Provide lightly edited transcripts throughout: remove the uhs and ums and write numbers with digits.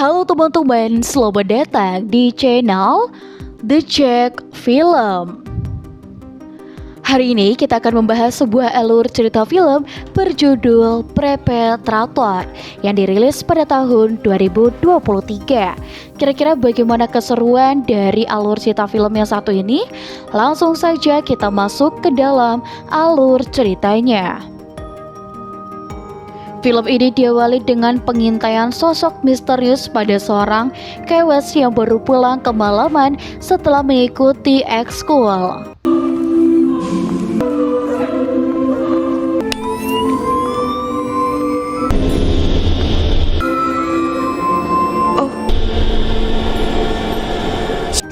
Halo teman-teman, selamat datang di channel The Jack Film. Hari ini kita akan membahas sebuah alur cerita film berjudul Perpetrator yang dirilis pada tahun 2023. Kira-kira bagaimana keseruan dari alur cerita film yang satu ini? Langsung saja kita masuk ke dalam alur ceritanya. Film ini diawali dengan pengintaian sosok misterius pada seorang kewes yang baru pulang kemalaman setelah mengikuti ekskul.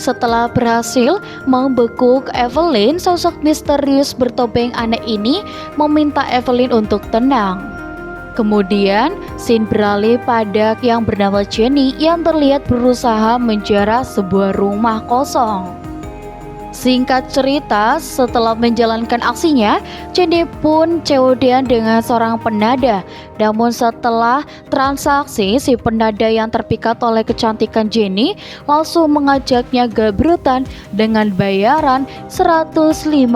Setelah berhasil membekuk Evelyn, sosok misterius bertopeng aneh ini meminta Evelyn untuk tenang. Kemudian, scene beralih pada yang bernama Jenny yang terlihat berusaha menjara sebuah rumah kosong. Singkat cerita, setelah menjalankan aksinya, Jenny pun COD-an dengan seorang penada. Namun setelah transaksi, si penada yang terpikat oleh kecantikan Jenny langsung mengajaknya gabrutan dengan bayaran 150.000.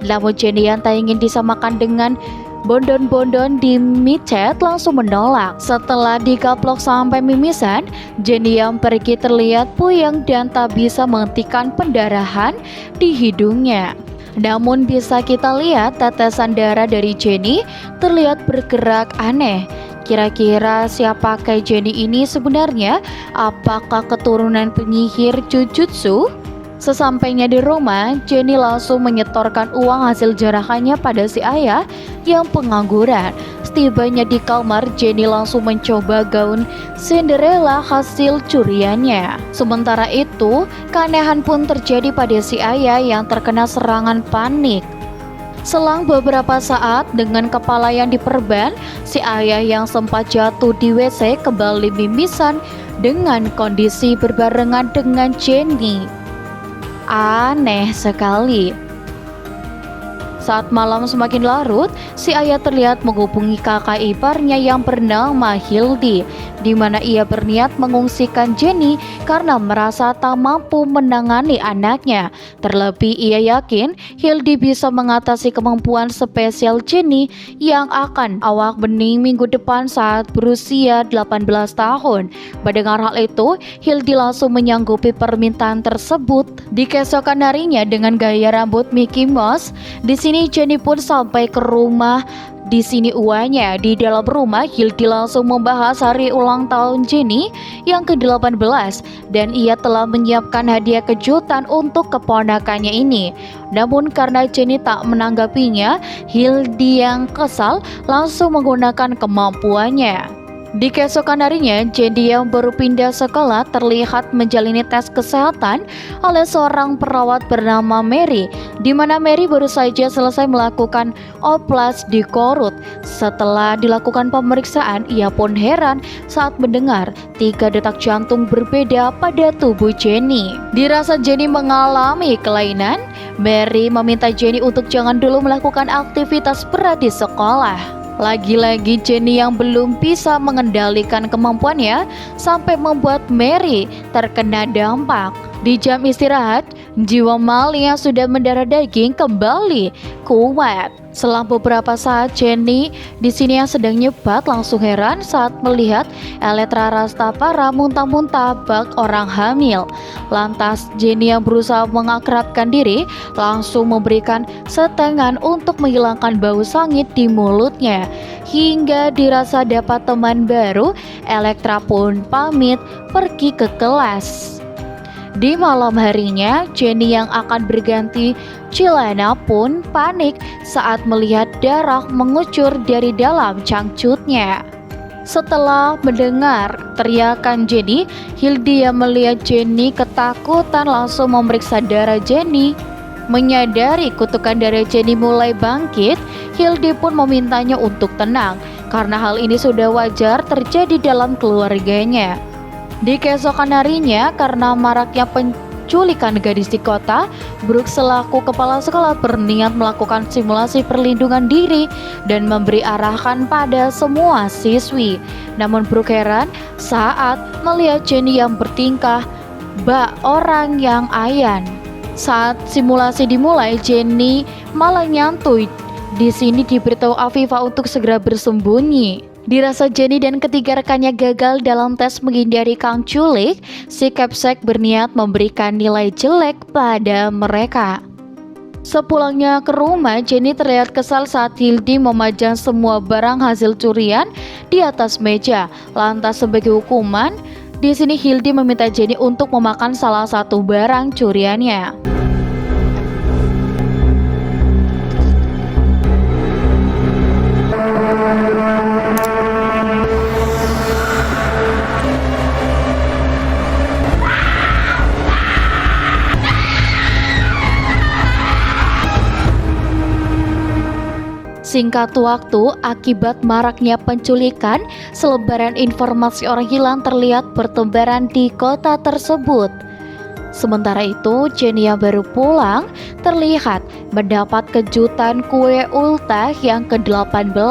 Namun Jenny yang tak ingin disamakan dengan bondon-bondon di micet langsung menolak. Setelah dikaplok sampai mimisan, Jenny yang pergi terlihat puyeng dan tak bisa menghentikan pendarahan di hidungnya. Namun bisa kita lihat tetesan darah dari Jenny terlihat bergerak aneh. Kira-kira siapakah Jenny ini sebenarnya? Apakah keturunan penyihir Jujutsu? Sesampainya di rumah, Jenny langsung menyetorkan uang hasil jarahannya pada si ayah yang pengangguran. Setibanya di kamar, Jenny langsung mencoba gaun Cinderella hasil curiannya. Sementara itu, keanehan pun terjadi pada si ayah yang terkena serangan panik. Selang beberapa saat, dengan kepala yang diperban, si ayah yang sempat jatuh di WC kembali mimisan dengan kondisi berbarengan dengan Jenny. Aneh sekali. Saat malam semakin larut, si ayah terlihat menghubungi kakak iparnya yang bernama Hildy, di mana ia berniat mengungsikan Jenny karena merasa tak mampu menangani anaknya. Terlebih ia yakin Hildy bisa mengatasi kemampuan spesial Jenny yang akan awak bening minggu depan saat berusia 18 tahun. Mendengar hal itu, Hildy langsung menyanggupi permintaan tersebut. Di keesokan harinya dengan gaya rambut Mickey Mouse, di sini Jenny pun sampai ke rumah. Di sini uanya di dalam rumah, Hildy langsung membahas hari ulang tahun Jenny yang ke-18 dan ia telah menyiapkan hadiah kejutan untuk keponakannya ini. Namun karena Jenny tak menanggapinya, Hildy yang kesal langsung menggunakan kemampuannya. Di keesokan harinya, Jenny yang baru pindah sekolah terlihat menjalani tes kesehatan oleh seorang perawat bernama Mary, di mana Mary baru saja selesai melakukan oplas di korut. Setelah dilakukan pemeriksaan, ia pun heran saat mendengar 3 detak jantung berbeda pada tubuh Jenny. Dirasa Jenny mengalami kelainan, Mary meminta Jenny untuk jangan dulu melakukan aktivitas berat di sekolah. Lagi-lagi Jenny yang belum bisa mengendalikan kemampuannya sampai membuat Mary terkena dampak. Di jam istirahat, jiwa maling yang sudah mendarah daging kembali kuat. Selang beberapa saat, Jenny di sini yang sedang nyebat langsung heran saat melihat Elektra Rastafara muntah-muntah bak orang hamil. Lantas Jenny yang berusaha mengakrabkan diri langsung memberikan setengan untuk menghilangkan bau sangit di mulutnya. Hingga dirasa dapat teman baru, Elektra pun pamit pergi ke kelas. Di malam harinya, Jenny yang akan berganti Cilana pun panik saat melihat darah mengucur dari dalam cangcutnya. Setelah mendengar teriakan Jenny, Hildy yang melihat Jenny ketakutan langsung memeriksa darah Jenny. Menyadari kutukan darah Jenny mulai bangkit, Hildy pun memintanya untuk tenang karena hal ini sudah wajar terjadi dalam keluarganya. Di keesokan harinya, karena maraknya penculikan gadis di kota, Brooke selaku kepala sekolah berniat melakukan simulasi perlindungan diri dan memberi arahan pada semua siswi. Namun Brooke heran saat melihat Jenny yang bertingkah bak orang yang ayan. Saat simulasi dimulai, Jenny malah nyantui. Di sini diberitahu Afifa untuk segera bersembunyi. Dirasa Jenny dan ketiga rekannya gagal dalam tes menghindari Kang Culik, si Capsek berniat memberikan nilai jelek pada mereka. Sepulangnya ke rumah, Jenny terlihat kesal saat Hildy memajang semua barang hasil curian di atas meja. Lantas sebagai hukuman, di sini Hildy meminta Jenny untuk memakan salah satu barang curiannya. Singkat waktu, akibat maraknya penculikan, selebaran informasi orang hilang terlihat bertebaran di kota tersebut. Sementara itu, Jenny yang baru pulang terlihat mendapat kejutan kue ultah yang ke-18.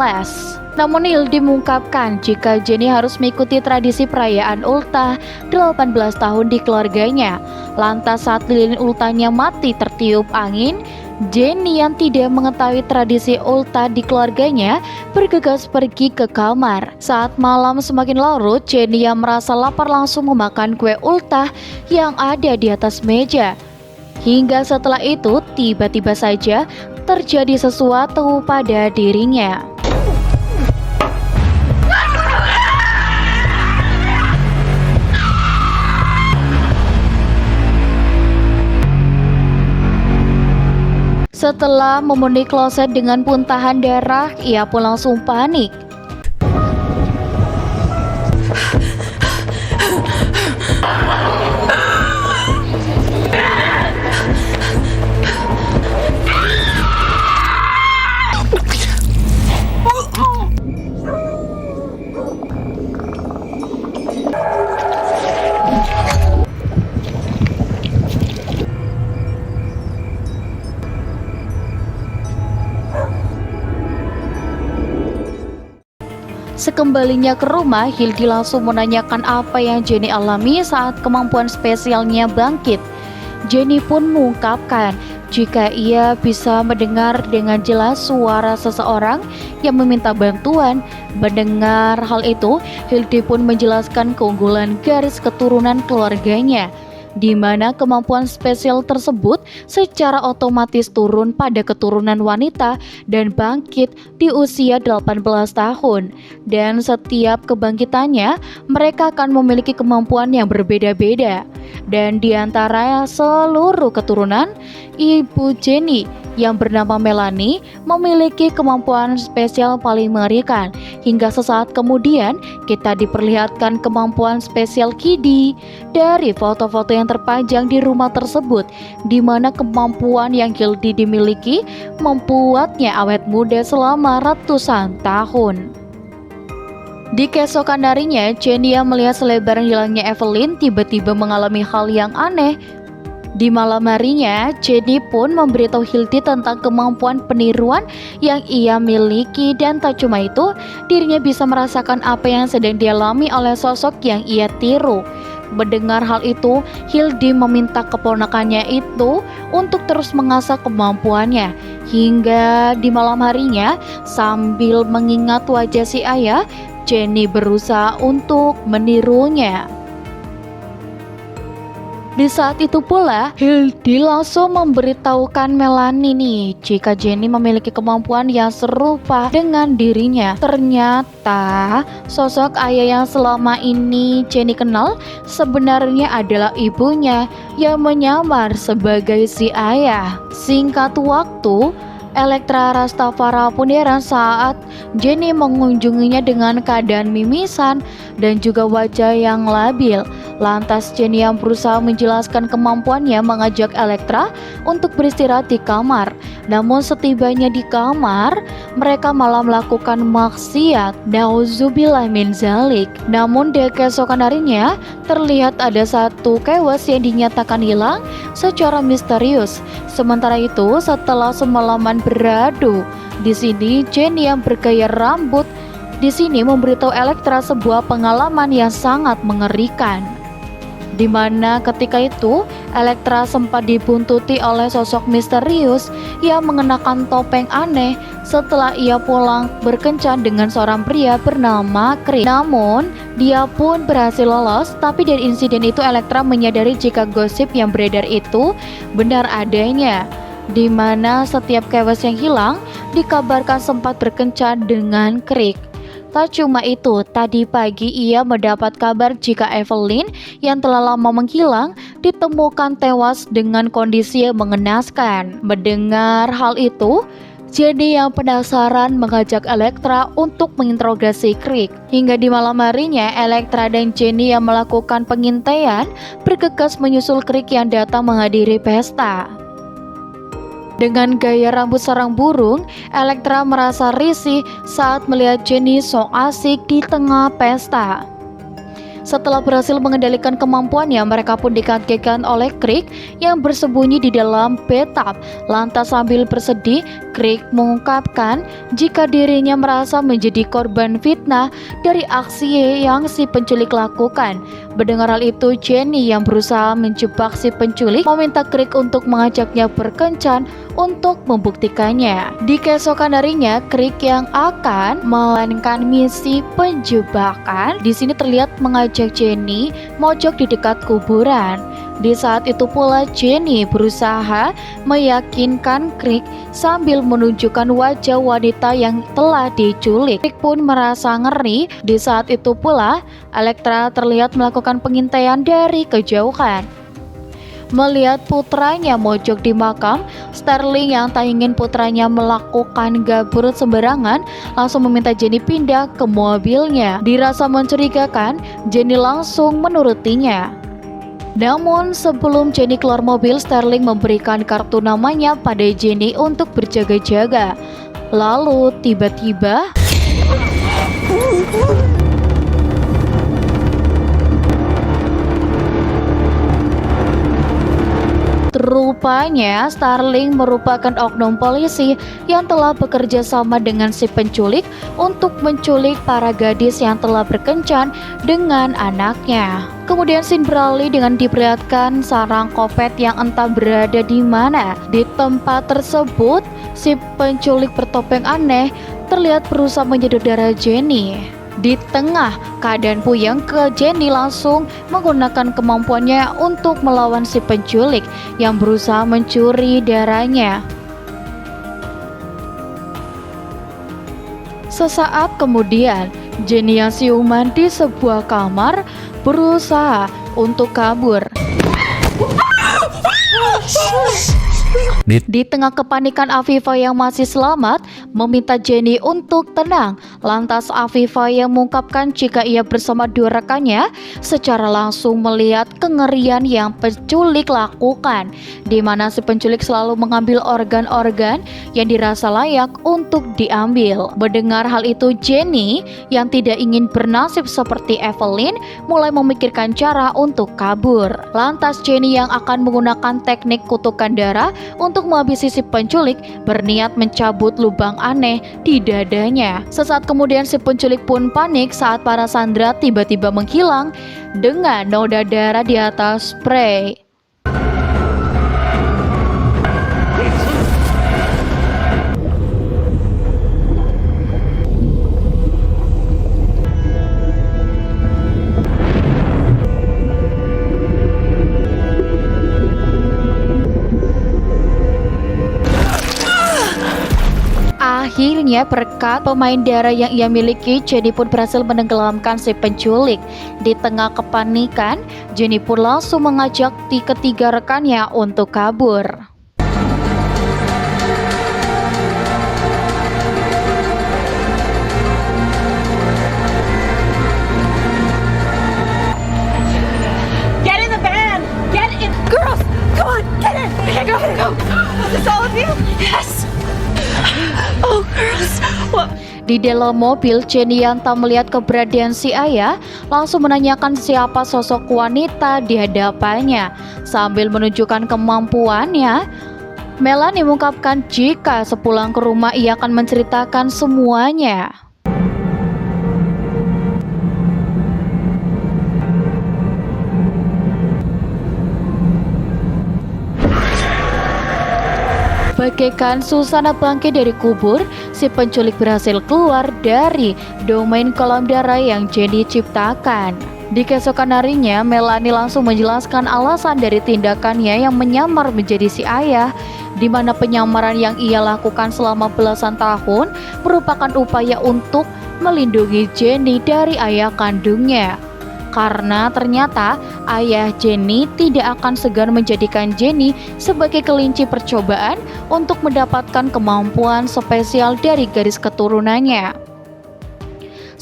Namun Hildy mengungkapkan jika Jenny harus mengikuti tradisi perayaan ultah 18 tahun di keluarganya. Lantas saat lilin ultahnya mati tertiup angin, Jenny yang tidak mengetahui tradisi ultah di keluarganya bergegas pergi ke kamar. Saat malam semakin larut, Jenny yang merasa lapar langsung memakan kue ultah yang ada di atas meja. Hingga setelah itu tiba-tiba saja terjadi sesuatu pada dirinya. Setelah memenuhi kloset dengan puntahan darah, ia pun langsung panik. Sekembalinya ke rumah, Hildy langsung menanyakan apa yang Jenny alami saat kemampuan spesialnya bangkit. Jenny pun mengungkapkan jika ia bisa mendengar dengan jelas suara seseorang yang meminta bantuan. Mendengar hal itu, Hildy pun menjelaskan keunggulan garis keturunan keluarganya, di mana kemampuan spesial tersebut secara otomatis turun pada keturunan wanita dan bangkit di usia 18 tahun. Dan setiap kebangkitannya, mereka akan memiliki kemampuan yang berbeda-beda. Dan di antara seluruh keturunan, ibu Jenny yang bernama Melanie memiliki kemampuan spesial paling mengerikan. Hingga sesaat kemudian kita diperlihatkan kemampuan spesial Kiddy dari foto-foto yang terpajang di rumah tersebut, di mana kemampuan yang Hildy dimiliki membuatnya awet muda selama ratusan tahun. Di keesokan harinya, Jenny yang melihat selebaran hilangnya Evelyn tiba-tiba mengalami hal yang aneh. Di malam harinya, Jenny pun memberitahu Hildy tentang kemampuan peniruan yang ia miliki, dan tak cuma itu, dirinya bisa merasakan apa yang sedang dialami oleh sosok yang ia tiru. Mendengar hal itu, Hildy meminta keponakannya itu untuk terus mengasah kemampuannya. Hingga di malam harinya, sambil mengingat wajah si ayah, Jenny berusaha untuk menirunya. Di saat itu pula, Hildy langsung memberitahukan Melanie nih jika Jenny memiliki kemampuan yang serupa dengan dirinya. Ternyata sosok ayah yang selama ini Jenny kenal sebenarnya adalah ibunya yang menyamar sebagai si ayah. Singkat waktu, Elektra Rastafara pun heran saat Jenny mengunjunginya dengan keadaan mimisan dan juga wajah yang labil. Lantas Jenny yang berusaha menjelaskan kemampuannya mengajak Elektra untuk beristirahat di kamar. Namun setibanya di kamar, mereka malah melakukan maksiat. Nauzubillah min zalik. Namun di keesokan harinya terlihat ada satu kewas yang dinyatakan hilang secara misterius. Sementara itu, setelah semalaman beradu, di sini Jenny yang bergaya rambut di sini memberitahu Elektra sebuah pengalaman yang sangat mengerikan. Di mana ketika itu Elektra sempat dibuntuti oleh sosok misterius yang mengenakan topeng aneh setelah ia pulang berkencan dengan seorang pria bernama Crick. Namun dia pun berhasil lolos, tapi dari insiden itu Elektra menyadari jika gosip yang beredar itu benar adanya, di mana setiap kewas yang hilang dikabarkan sempat berkencan dengan Crick. Tak cuma itu, tadi pagi ia mendapat kabar jika Evelyn yang telah lama menghilang ditemukan tewas dengan kondisi yang mengenaskan. Mendengar hal itu, Jenny yang penasaran mengajak Elektra untuk menginterogasi Crick. Hingga di malam harinya, Elektra dan Jenny yang melakukan pengintaian bergegas menyusul Crick yang datang menghadiri pesta. Dengan gaya rambut sarang burung, Elektra merasa risih saat melihat Jenny sok asik di tengah pesta. Setelah berhasil mengendalikan kemampuannya, mereka pun dikagetkan oleh Crick yang bersembunyi di dalam bathtub. Lantas sambil bersedih, Crick mengungkapkan jika dirinya merasa menjadi korban fitnah dari aksi yang si penculik lakukan. Mendengar hal itu, Jenny yang berusaha menjebak si penculik meminta Crick untuk mengajaknya berkencan untuk membuktikannya. Di keesokan harinya, Crick yang akan menjalankan misi penjebakan di sini terlihat mengajak Jenny mojok di dekat kuburan. Di saat itu pula Jenny berusaha meyakinkan Crick sambil menunjukkan wajah wanita yang telah diculik. Crick pun merasa ngeri. Di saat itu pula Elektra terlihat melakukan pengintaian dari kejauhan. Melihat putranya mojok di makam, Sterling yang tak ingin putranya melakukan gabut sembarangan langsung meminta Jenny pindah ke mobilnya. Dirasa mencurigakan, Jenny langsung menurutinya. Namun sebelum Jenny keluar mobil, Sterling memberikan kartu namanya pada Jenny untuk berjaga-jaga. Lalu tiba-tiba rupanya Sterling merupakan oknum polisi yang telah bekerja sama dengan si penculik untuk menculik para gadis yang telah berkencan dengan anaknya. Kemudian scene beralih dengan diperlihatkan sarang kopet yang entah berada di mana. Di tempat tersebut, si penculik bertopeng aneh terlihat berusaha menyedot darah Jenny. Di tengah keadaan puyeng, Jenny langsung menggunakan kemampuannya untuk melawan si penculik yang berusaha mencuri darahnya. Sesaat kemudian, Jenny yang siuman di sebuah kamar berusaha untuk kabur. Di tengah kepanikan, Afifa yang masih selamat meminta Jenny untuk tenang. Lantas Afifa yang mengungkapkan jika ia bersama dua rekannya secara langsung melihat kengerian yang penculik lakukan, di mana si penculik selalu mengambil organ-organ yang dirasa layak untuk diambil. Mendengar hal itu, Jenny yang tidak ingin bernasib seperti Evelyn mulai memikirkan cara untuk kabur. Lantas Jenny yang akan menggunakan teknik kutukan darah untuk menghabisi si penculik berniat mencabut lubang aneh di dadanya. Sesaat kemudian si penculik pun panik saat para sandera tiba-tiba menghilang dengan noda darah di atas spray. Akhirnya berkat pemain darah yang ia miliki, Jenny pun berhasil menenggelamkan si penculik. Di tengah kepanikan, Jenny pun langsung mengajak ketiga rekannya untuk kabur. Get in the van! Get in! Girls! Come on! Get in! Okay, go! Is this all of you? Yes! Oh, girls! What? Di dalam mobil, Jenny yang tak melihat keberadaan si ayah langsung menanyakan siapa sosok wanita di hadapannya. Sambil menunjukkan kemampuannya, Melanie mengungkapkan jika sepulang ke rumah ia akan menceritakan semuanya. Bagaikan Susana bangkit dari kubur, si penculik berhasil keluar dari domain kolam darah yang Jenny ciptakan. Di keesokan harinya, Melanie langsung menjelaskan alasan dari tindakannya yang menyamar menjadi si ayah, di mana penyamaran yang ia lakukan selama belasan tahun merupakan upaya untuk melindungi Jenny dari ayah kandungnya. Karena ternyata ayah Jenny tidak akan segan menjadikan Jenny sebagai kelinci percobaan untuk mendapatkan kemampuan spesial dari garis keturunannya.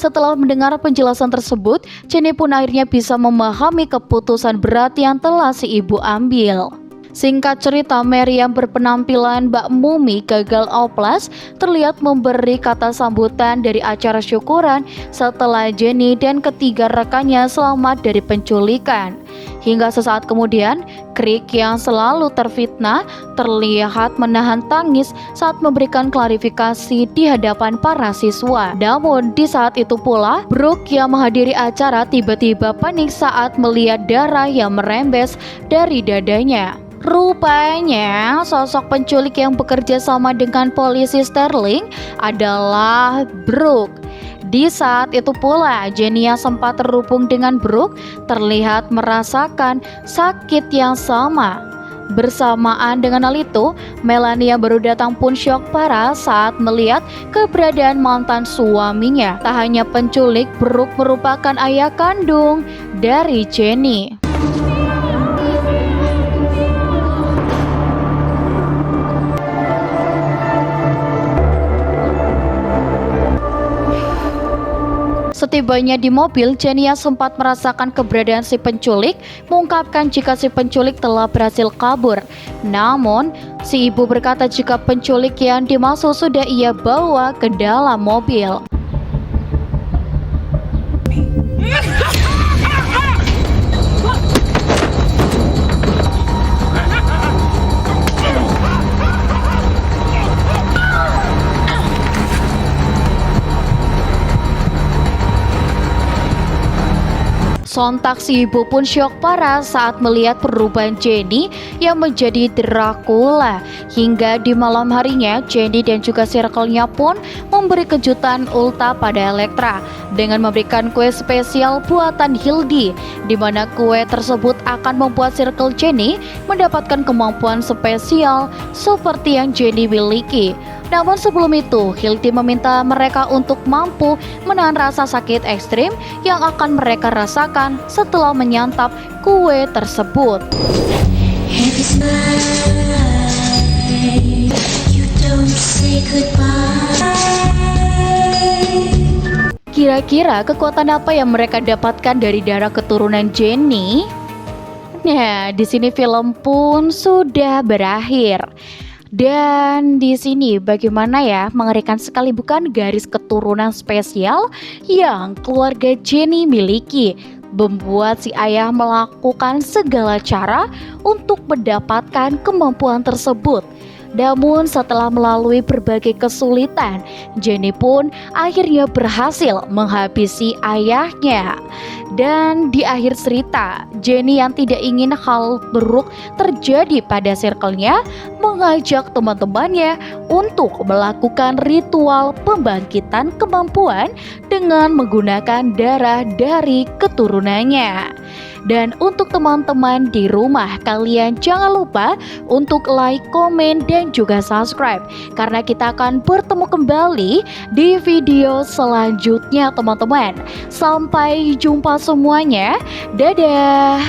Setelah mendengar penjelasan tersebut, Jenny pun akhirnya bisa memahami keputusan berat yang telah si ibu ambil. Singkat cerita, Mary yang berpenampilan Mbak Mumi gagal oplas terlihat memberi kata sambutan dari acara syukuran setelah Jenny dan ketiga rekannya selamat dari penculikan. Hingga sesaat kemudian, Crick yang selalu terfitnah terlihat menahan tangis saat memberikan klarifikasi di hadapan para siswa. Namun di saat itu pula, Brooke yang menghadiri acara tiba-tiba panik saat melihat darah yang merembes dari dadanya. Rupanya sosok penculik yang bekerja sama dengan polisi Sterling adalah Brooke. Di saat itu pula, Jenny yang sempat terhubung dengan Brooke terlihat merasakan sakit yang sama. Bersamaan dengan hal itu, Melanie yang baru datang pun syok parah saat melihat keberadaan mantan suaminya. Tak hanya penculik, Brooke merupakan ayah kandung dari Jenny. Setibanya di mobil, Jenny yang sempat merasakan keberadaan si penculik mengungkapkan jika si penculik telah berhasil kabur. Namun, si ibu berkata jika penculik yang dimaksud sudah ia bawa ke dalam mobil. Sontak si ibu pun syok parah saat melihat perubahan Jenny yang menjadi Dracula. Hingga di malam harinya, Jenny dan juga circle-nya pun memberi kejutan ulta pada Elektra dengan memberikan kue spesial buatan Hildy, di mana kue tersebut akan membuat circle Jenny mendapatkan kemampuan spesial seperti yang Jenny miliki. Namun sebelum itu, Hildy meminta mereka untuk mampu menahan rasa sakit ekstrim yang akan mereka rasakan setelah menyantap kue tersebut. Kira-kira kekuatan apa yang mereka dapatkan dari darah keturunan Jenny? Nah, di sini film pun sudah berakhir. Dan di sini bagaimana ya, mengerikan sekali bukan garis keturunan spesial yang keluarga Jenny miliki, membuat si ayah melakukan segala cara untuk mendapatkan kemampuan tersebut. Namun setelah melalui berbagai kesulitan, Jenny pun akhirnya berhasil menghabisi ayahnya. Dan di akhir cerita, Jenny yang tidak ingin hal buruk terjadi pada circle-nya mengajak teman-temannya untuk melakukan ritual pembangkitan kemampuan dengan menggunakan darah dari keturunannya. Dan untuk teman-teman di rumah, kalian jangan lupa untuk like, komen, dan juga subscribe, karena kita akan bertemu kembali di video selanjutnya teman-teman. Sampai jumpa semuanya, dadah.